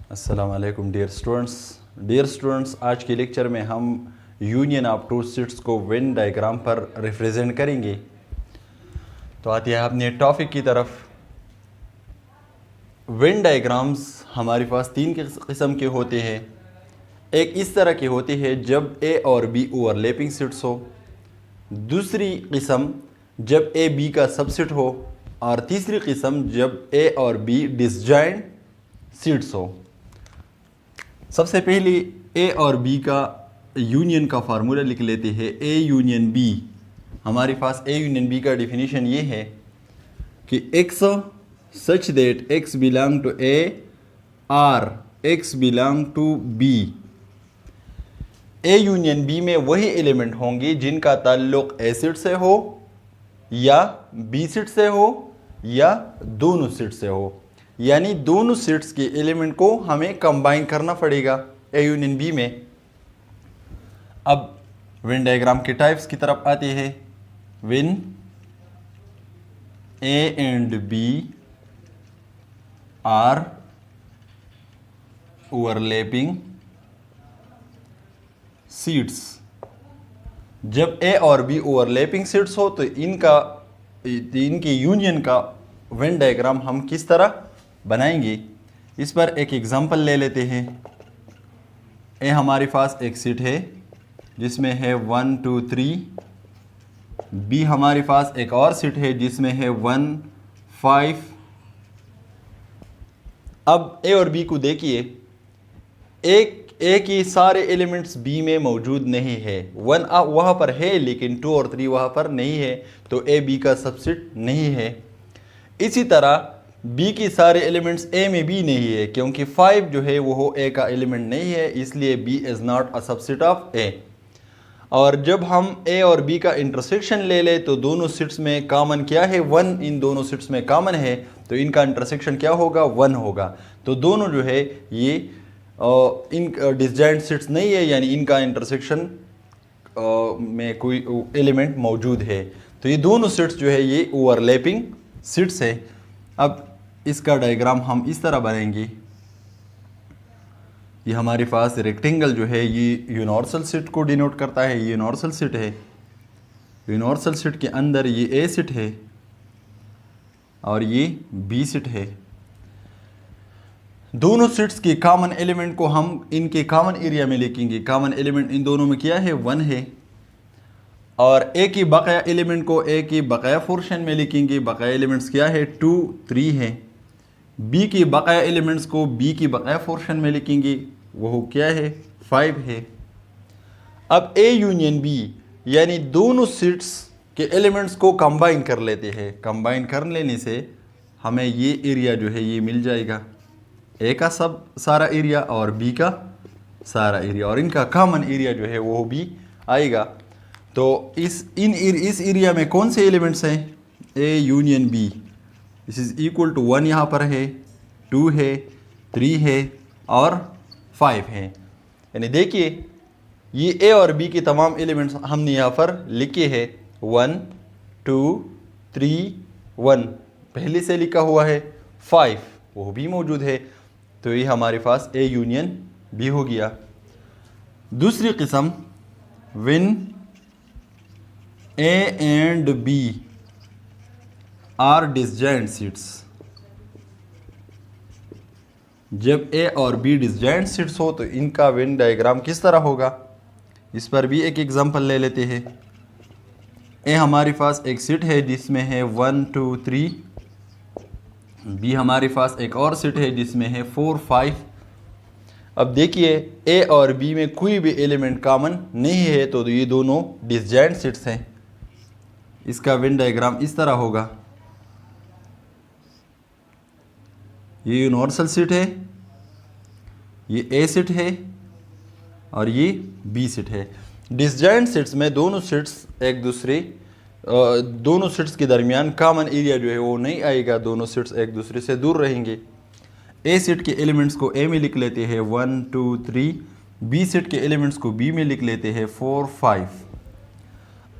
अस्सलाम वालेकुम dear students, आज के लेक्चर में हम यूनियन ऑफ टू सीट्स को वेन डायग्राम पर रिप्रेजेंट करेंगे। तो आते हैं अपने टॉपिक की तरफ। वेन डायग्राम्स हमारे पास तीन किस्म के होते हैं। एक इस तरह के होते हैं जब ए और बी ओवरलैपिंग सीट्स हो, दूसरी किस्म जब ए बी का सबसेट हो, और तीसरी किस्म जब ए और बी डिसजॉइंट सीट्स हो। सबसे पहले ए और बी का यूनियन का फार्मूला लिख लेते हैं। ए यूनियन बी, हमारे पास ए यूनियन बी का डिफिनीशन ये है कि x such that x belong to A और x belong to B. A union B में वही एलिमेंट होंगे जिनका ताल्लुक ए सीट से हो या बी सीट से हो या दोनों सीट से हो, यानी दोनों सीट्स के एलिमेंट को हमें कंबाइन करना पड़ेगा ए यूनियन बी में। अब वेन डायग्राम के टाइप्स की तरफ आते हैं। When A and B are overlapping sets, जब ए और बी ओवरलैपिंग सीट्स हो तो इनके यूनियन का वेन डायग्राम हम किस तरह बनाएंगे, इस पर एक एग्जांपल ले लेते हैं। ए हमारे पास एक सीट है जिसमें है 1 2 3। बी हमारे पास एक और सीट है जिसमें है 1 5। अब ए और बी को देखिए, ए के सारे एलिमेंट्स बी में मौजूद नहीं है। 1 वहाँ पर है लेकिन 2 और 3 वहाँ पर नहीं है, तो ए बी का सबसेट नहीं है। इसी तरह बी के सारे एलिमेंट्स ए में भी नहीं है, क्योंकि 5 जो है वो ए का एलिमेंट नहीं है, इसलिए B is not a subset of A. और जब हम ए और बी का इंटरसेक्शन ले लें तो दोनों सीट्स में कॉमन क्या है, 1 इन दोनों सीट्स में कॉमन है, तो इनका इंटरसेक्शन क्या होगा, 1 होगा। तो दोनों जो है ये इन डिसजॉइंट सीट्स नहीं है, यानी इनका इंटरसेक्शन में कोई एलिमेंट मौजूद है। तो ये दोनों सीट्स जो है ये ओवरलैपिंग सीट्स है। अब इसका डायग्राम हम इस तरह बनाएंगे। ये हमारे पास रेक्टेंगल जो है ये यूनिवर्सल सीट को डिनोट करता है। ये यूनिवर्सल सीट है। यूनिवर्सल सीट के अंदर ये ए सीट है और ये बी सीट है। दोनों सीट्स के कॉमन एलिमेंट को हम इनके कॉमन एरिया में लिखेंगे। कॉमन एलिमेंट इन दोनों में क्या है, 1 है। और ए की बकाया एलिमेंट को ए की बकाया पोर्शन में लिखेंगे। बकाया एलिमेंट्स क्या है, 2 3 है। बी की बकाया एलिमेंट्स को बी की बकाया पोर्शन में लिखेंगे, वो क्या है, 5 है। अब ए यूनियन बी यानी दोनों सीट्स के एलिमेंट्स को कंबाइन कर लेते हैं। कंबाइन कर लेने से हमें ये एरिया जो है ये मिल जाएगा, ए का सब सारा एरिया और बी का सारा एरिया, और इनका कॉमन एरिया जो है वो भी आएगा। तो इस एरिया में कौन से एलिमेंट्स हैं, A union B, this is equal to 1 यहाँ पर है, 2 है, 3 है और 5 है। यानी देखिए ये ए और बी के तमाम एलिमेंट्स हमने यहाँ पर लिखे हैं। 1 2 3 1 पहले से लिखा हुआ है, 5 वो भी मौजूद है। तो ये हमारे पास ए यूनियन बी हो गया। दूसरी किस्म, when A and B are disjoint sets, जब ए और बी डिसजॉइंट सीट्स हो तो इनका वेन डायग्राम किस तरह होगा, इस पर भी एक एग्जांपल ले लेते हैं। ए हमारे पास एक सीट है जिसमें है 1 2 3। बी हमारे पास एक और सीट है जिसमें है 4 5। अब देखिए ए और बी में कोई भी एलिमेंट कॉमन नहीं है, तो ये दोनों डिसजॉइंट सीट्स हैं। इसका वेन डायग्राम इस तरह होगा। ये यूनिवर्सल सीट है, ये ए सीट है और ये बी सीट है। डिसजॉइंट सीट्स में दोनों सीट्स के दरमियान कॉमन एरिया जो है वो नहीं आएगा, दोनों सीट्स एक दूसरे से दूर रहेंगे। ए सीट के एलिमेंट्स को ए में लिख लेते हैं 1 2 3। बी सीट के एलिमेंट्स को बी में लिख लेते हैं 4 5।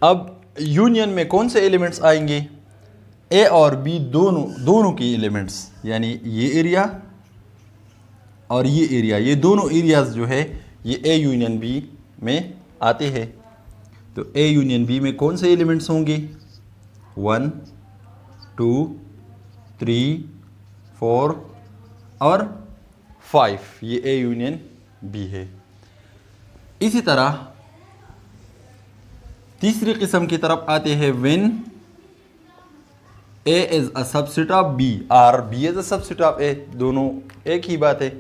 अब यूनियन में कौन से एलिमेंट्स आएंगे, ए और बी दोनों के एलिमेंट्स, यानी ये एरिया और ये एरिया, ये दोनों एरियाज़ जो है ये ए यूनियन बी में आते हैं। तो ए यूनियन बी में कौन से एलिमेंट्स होंगे? 1 2 3 4 और 5, ये ए यूनियन बी है। इसी तरह तीसरी किस्म की तरफ आते हैं, when A is a subset of B और B is a subset of A, दोनों एक ही बात है।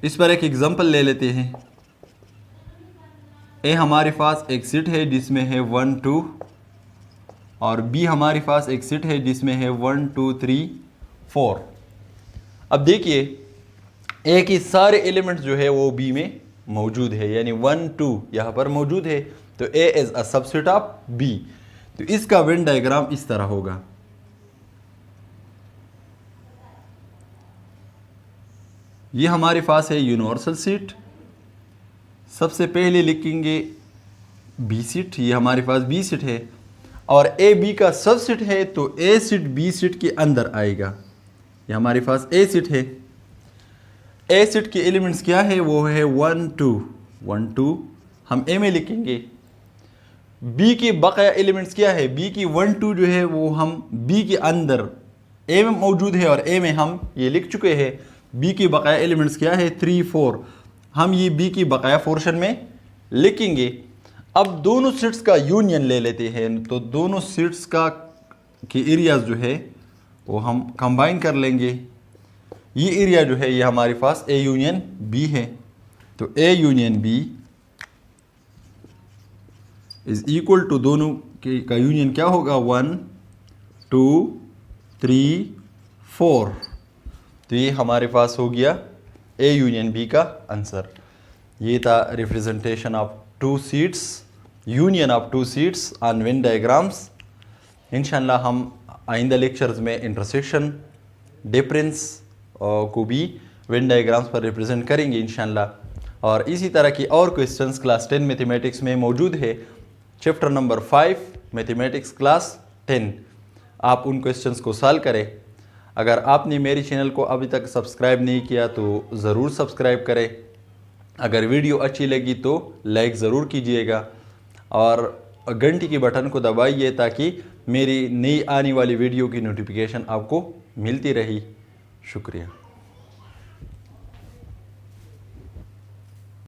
इस पर एक एग्जांपल ले लेते हैं। ए हमारे पास एक सेट है जिसमें है 1 2 और बी हमारे पास एक सेट है जिसमें है 1 2 3 4। अब देखिए ए के सारे एलिमेंट्स जो है वो बी में मौजूद है, यानी 1 2 यहाँ पर मौजूद है, तो A is a subset of B. तो इसका वेन डायग्राम इस तरह होगा। ये हमारे पास है यूनिवर्सल सेट। सबसे पहले लिखेंगे बी सेट, ये हमारे पास बी सेट है और ए बी का सबसेट है, तो ए सेट बी सेट के अंदर आएगा। ये हमारे पास ए सेट है। ए सेट के एलिमेंट्स क्या है? वो है 1 2 1 2 हम ए में लिखेंगे। बी के बकाया एलिमेंट्स क्या है? बी की 1 2 जो है वो हम बी के अंदर ए में मौजूद है और ए में हम ये लिख चुके हैं। बी की बकाया एलिमेंट्स क्या है? 3 4, हम ये बी की बकाया पोर्शन में लिखेंगे। अब दोनों सेट्स का यूनियन ले लेते हैं, तो दोनों सेट्स का के एरियाज जो है वो हम कंबाइन कर लेंगे। ये एरिया जो है ये हमारे पास ए यूनियन बी है, तो A union B is equal to दोनों का यूनियन क्या होगा? 1 2 3 4। तो ये हमारे पास हो गया ए यूनियन बी का आंसर। ये था representation of two seats, union of two seats on Venn diagrams. इंशाल्लाह हम आइंदा लेक्चर्स में इंटरसेक्शन, डिफरेंस को भी वेन डायग्राम्स पर रिप्रेजेंट करेंगे इंशाल्लाह। और इसी तरह की और क्वेश्चंस क्लास 10 मैथमेटिक्स में मौजूद है, चैप्टर नंबर 5 मैथमेटिक्स क्लास 10। आप उन क्वेश्चंस को सॉल्व करें। अगर आपने मेरे चैनल को अभी तक सब्सक्राइब नहीं किया तो ज़रूर सब्सक्राइब करें। अगर वीडियो अच्छी लगी तो लाइक ज़रूर कीजिएगा और घंटी के बटन को दबाइए ताकि मेरी नई आने वाली वीडियो की नोटिफिकेशन आपको मिलती रही। शुक्रिया।